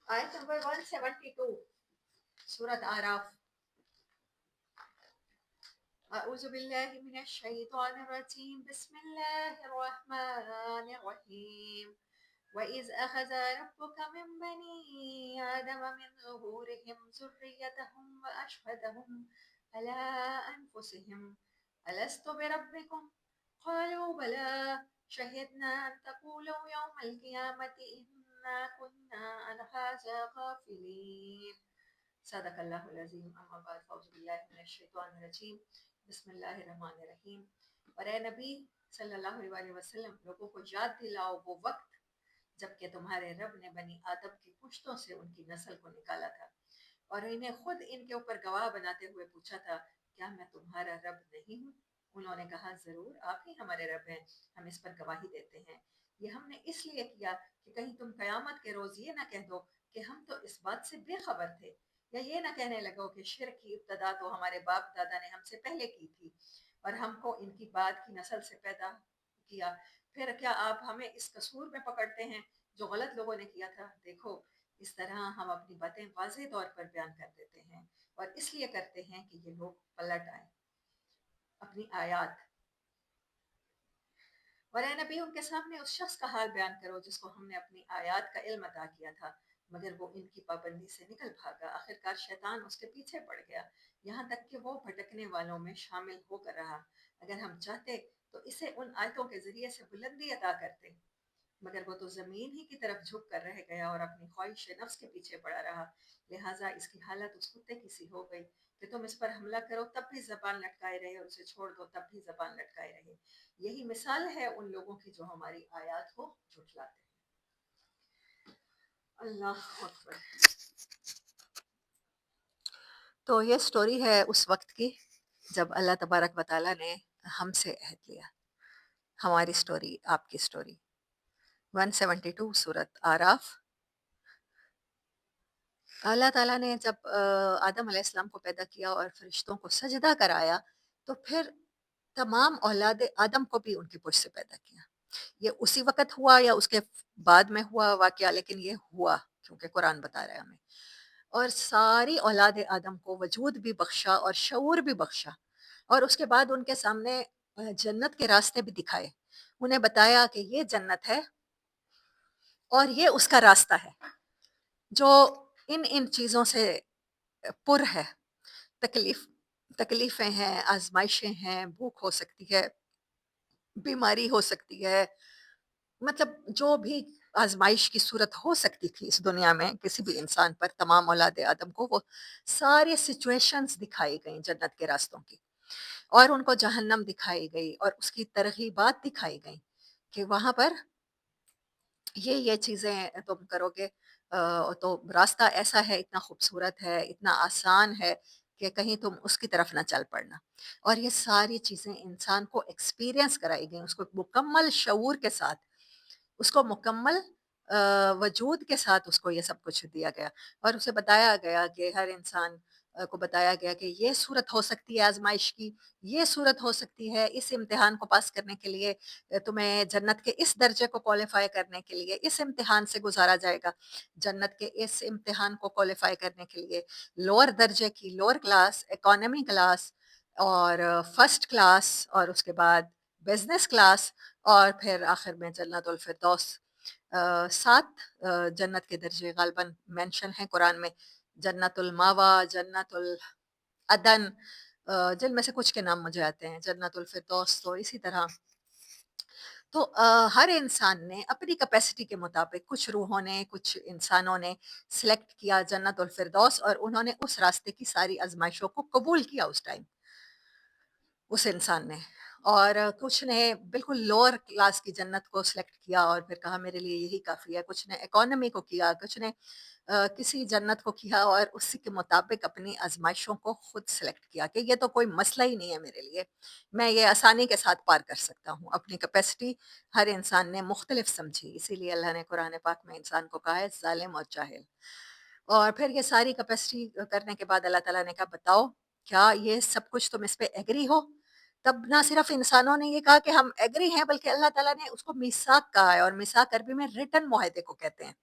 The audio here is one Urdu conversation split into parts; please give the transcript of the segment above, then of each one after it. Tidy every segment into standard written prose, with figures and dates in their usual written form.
آیت نمبر 172 سورة آراف. أعوذ بالله من الشيطان الرجيم بسم الله الرحمن الرحيم وإذ أخذ ربك من بني آدم من ظهورهم ذريتهم وأشهدهم على أنفسهم ألست بربكم قالوا بلى شهدنا أن تقولوا يوم القيامة إنا كنا عن هذا غافلين. صدق اللہ العظیم. اما بعد فاعوذ باللہ من الشیطان الرجیم بسم اللہ الرحمن الرحیم. اور اے نبی صلی اللہ علیہ وسلم، لوگوں کو یاد دلاؤ وہ وقت جب کہ تمہارے رب نے بنی آدم کی پشتوں سے ان کی نسل کو نکالا تھا اور انہیں خود ان کے اوپر گواہ بناتے ہوئے پوچھا تھا کیا میں تمہارا رب نہیں ہوں؟ انہوں نے کہا ضرور آپ ہی ہمارے رب ہیں، ہم اس پر گواہی دیتے ہیں. یہ ہم نے اس لیے کیا کہ کہیں تم قیامت کے روز یہ نہ کہہ دو کہ ہم تو اس بات سے بے خبر تھے، یا یہ نہ کہنے لگو کہ شرک کی ابتدا تو ہمارے باپ دادا نے ہم سے پہلے کی تھی اور ہم کو ان کی بعد کی نسل سے پیدا کیا. پھر کیا آپ ہمیں اس قصور میں پکڑتے ہیں جو غلط لوگوں نے کیا تھا؟ دیکھو اس طرح ہم اپنی باتیں واضح طور پر بیان کر دیتے ہیں اور اس لیے کرتے ہیں کہ یہ لوگ پلٹ آئیں اپنی آیات. اور اے نبی ان کے سامنے اس شخص کا حال بیان کرو جس کو ہم نے اپنی آیات کا علم عطا کیا تھا مگر وہ ان کی پابندی سے نکل بھاگا. آخرکار شیطان اس کے پیچھے پڑ گیا یہاں تک کہ وہ بھٹکنے والوں میں شامل ہو کر رہا. اگر ہم چاہتے تو اسے ان آیتوں کے ذریعے سے بلندی عطا کرتے مگر وہ تو زمین ہی کی طرف جھک کر رہ گیا اور اپنی خواہش نفس کے پیچھے پڑا رہا. لہٰذا اس کی حالت اس کتے کی سی ہو گئی کہ تم اس پر حملہ کرو تب بھی زبان لٹکائے رہے اور اسے چھوڑ دو تب بھی زبان لٹکائے رہے. یہی مثال ہے ان لوگوں کی جو ہماری آیات کو جھٹلاتے ہیں. اللہ اکبر. تو یہ سٹوری ہے اس وقت کی جب اللہ تبارک و تعالیٰ نے ہم سے عہد لیا. ہماری سٹوری، آپ کی سٹوری. 172 سورت آراف. اللہ تعالیٰ نے جب آدم علیہ السلام کو پیدا کیا اور فرشتوں کو سجدہ کرایا تو پھر تمام اولاد آدم کو بھی ان کی پشت سے پیدا کیا. یہ اسی وقت ہوا یا اس کے بعد میں ہوا واقعہ، لیکن یہ ہوا کیونکہ قرآن بتا رہا ہے ہمیں. اور ساری اولاد آدم کو وجود بھی بخشا اور شعور بھی بخشا اور اس کے بعد ان کے سامنے جنت کے راستے بھی دکھائے. انہیں بتایا کہ یہ جنت ہے اور یہ اس کا راستہ ہے جو ان چیزوں سے پر ہے. تکلیفیں ہیں، آزمائشیں ہیں، بھوک ہو سکتی ہے، بیماری ہو سکتی ہے، مطلب جو بھی آزمائش کی صورت ہو سکتی تھی اس دنیا میں کسی بھی انسان پر، تمام اولاد آدم کو وہ ساری سچویشنز دکھائی گئیں جنت کے راستوں کی، اور ان کو جہنم دکھائی گئی اور اس کی ترغیبات دکھائی گئیں کہ وہاں پر یہ چیزیں تم کرو گے تو راستہ ایسا ہے، اتنا خوبصورت ہے، اتنا آسان ہے کہ کہیں تم اس کی طرف نہ چل پڑنا. اور یہ ساری چیزیں انسان کو ایکسپیرینس کرائی گئیں، اس کو مکمل شعور کے ساتھ، اس کو مکمل وجود کے ساتھ اس کو یہ سب کچھ دیا گیا اور اسے بتایا گیا کہ ہر انسان کو بتایا گیا کہ یہ صورت ہو سکتی ہے آزمائش کی، یہ صورت ہو سکتی ہے اس امتحان کو پاس کرنے کے لیے، تمہیں جنت کے اس درجے کو کوالیفائی کرنے کے لیے اس امتحان سے گزارا جائے گا. جنت کے اس امتحان کو کوالیفائی کرنے کے لیے لوور درجے کی، لوور کلاس، اکانومی کلاس اور فرسٹ کلاس اور اس کے بعد بزنس کلاس اور پھر آخر میں جنت الفردوس. 7 جنت کے درجے غالباً مینشن ہیں قرآن میں، جنت الماوا، جنت العدن، جن میں سے کچھ کے نام مجھے آتے ہیں، جنت الفردوس. تو اسی طرح تو ہر انسان نے اپنی کیپیسٹی کے مطابق، کچھ روحوں نے، کچھ انسانوں نے سلیکٹ کیا جنت الفردوس اور انہوں نے اس راستے کی ساری آزمائشوں کو قبول کیا اس ٹائم، اس انسان نے. اور کچھ نے بالکل لوور کلاس کی جنت کو سلیکٹ کیا اور پھر کہا میرے لیے یہی کافی ہے. کچھ نے اکانومی کو کیا، کچھ نے کسی جنت کو کیا اور اسی کے مطابق اپنی آزمائشوں کو خود سلیکٹ کیا کہ یہ تو کوئی مسئلہ ہی نہیں ہے میرے لیے، میں یہ آسانی کے ساتھ پار کر سکتا ہوں. اپنی کیپیسٹی ہر انسان نے مختلف سمجھی، اسی لیے اللہ نے قرآن پاک میں انسان کو کہا ہے ظالم اور جاہل. اور پھر یہ ساری کیپیسٹی کرنے کے بعد اللہ تعالیٰ نے کہا بتاؤ کیا یہ سب کچھ تم اس پہ ایگری ہو؟ تب نہ صرف انسانوں نے یہ کہا کہ ہم ایگری ہیں، بلکہ اللہ تعالیٰ نے اس کو میثاق کہا ہے، اور میثاق عربی میں ریٹن معاہدے کو کہتے ہیں.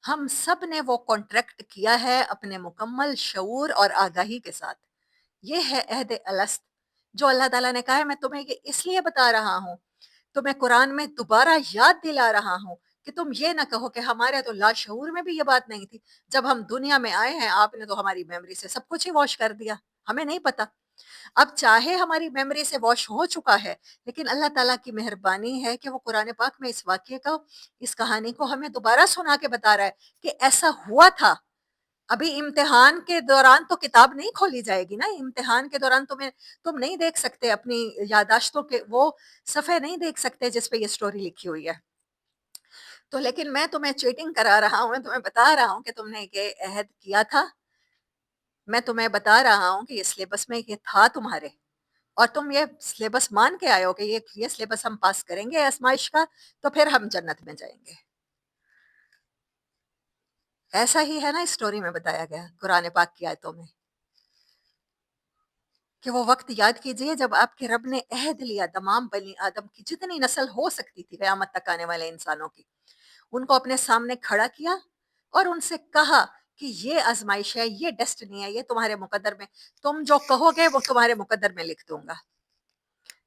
ہم سب نے وہ کانٹریکٹ کیا ہے اپنے مکمل شعور اور آگاہی کے ساتھ. یہ ہے عہد الست جو اللہ تعالیٰ نے کہا ہے. میں تمہیں یہ اس لیے بتا رہا ہوں، تمہیں قرآن میں دوبارہ یاد دلا رہا ہوں کہ تم یہ نہ کہو کہ ہمارے تو لاشعور میں بھی یہ بات نہیں تھی. جب ہم دنیا میں آئے ہیں آپ نے تو ہماری میموری سے سب کچھ ہی واش کر دیا، ہمیں نہیں پتا. اب چاہے ہماری میموری سے واش ہو چکا ہے، لیکن اللہ تعالیٰ کی مہربانی ہے کہ وہ قرآن پاک میں اس واقعے کا، اس کہانی کو ہمیں دوبارہ سنا کے بتا رہا ہے کہ ایسا ہوا تھا. ابھی امتحان کے دوران تو کتاب نہیں کھولی جائے گی نا. امتحان کے دوران تم نہیں دیکھ سکتے اپنی یاداشتوں کے وہ صفحے نہیں دیکھ سکتے جس پہ یہ سٹوری لکھی ہوئی ہے. تو لیکن میں تمہیں چیٹنگ کرا رہا ہوں، میں تمہیں بتا رہا ہوں کہ تم نے یہ عہد کیا تھا. میں تمہیں بتا رہا ہوں کہ یہ سلیبس میں یہ تھا تمہارے، اور تم یہ سلیبس مان کے آئے ہو کہ یہ سلیبس ہم پاس کریں گے آزمائش کا تو پھر ہم جنت میں جائیں گے. ایسا ہی ہے نا اسٹوری میں بتایا گیا قرآن پاک کی آیتوں میں کہ وہ وقت یاد کیجئے جب آپ کے رب نے عہد لیا تمام بنی آدم کی جتنی نسل ہو سکتی تھی قیامت تک آنے والے انسانوں کی، ان کو اپنے سامنے کھڑا کیا اور ان سے کہا کہ یہ آزمائش ہے، یہ ڈیسٹنی ہے، یہ تمہارے مقدر میں، تم جو کہو گے وہ تمہارے مقدر میں لکھ دوں گا.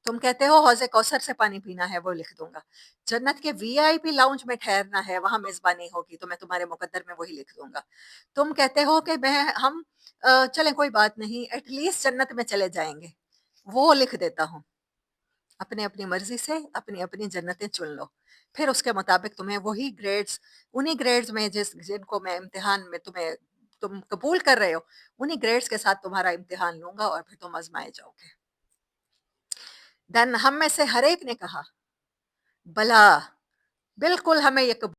تم کہتے ہو حوض کوثر سے پانی پینا ہے، وہ لکھ دوں گا. جنت کے وی آئی پی لاؤنج میں ٹھہرنا ہے، وہاں میزبانی ہوگی تو میں تمہارے مقدر میں وہی لکھ دوں گا. تم کہتے ہو کہ ہم چلیں کوئی بات نہیں، ایٹ لیسٹ جنت میں چلے جائیں گے، وہ لکھ دیتا ہوں. اپنے اپنی مرضی سے اپنی اپنی جنتیں چن لو، پھر اس کے مطابق تمہیں وہی گریڈز، انہی گریڈز میں جن کو میں امتحان میں تم قبول کر رہے ہو، انہی گریڈز کے ساتھ تمہارا امتحان لوں گا اور پھر تم آزمائے جاؤ گے. دین ہم میں سے ہر ایک نے کہا بلا، بالکل ہمیں یہ قبول